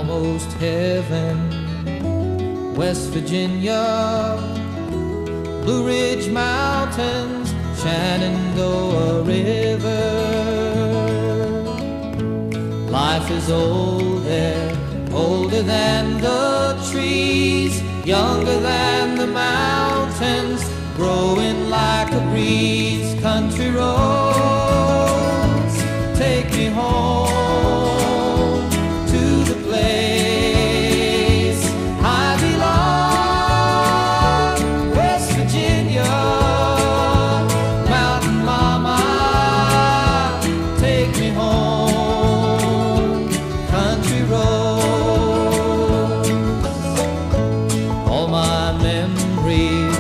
almost heaven. West Virginia, Blue Ridge Mountains, Shenandoah River. Life is old there, older than the trees, younger than the mountains, growing like a breeze. Country roads take me home to the place I belong. West Virginia, Mountain Mama, take me home. Country roads, all my memories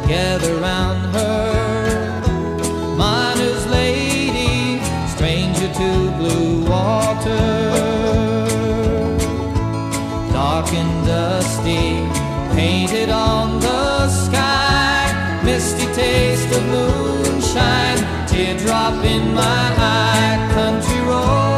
gather round her. Miner's lady, stranger to blue water, dark and dusty, painted on the sky, misty taste of moonshine, teardrop in my eye. Country road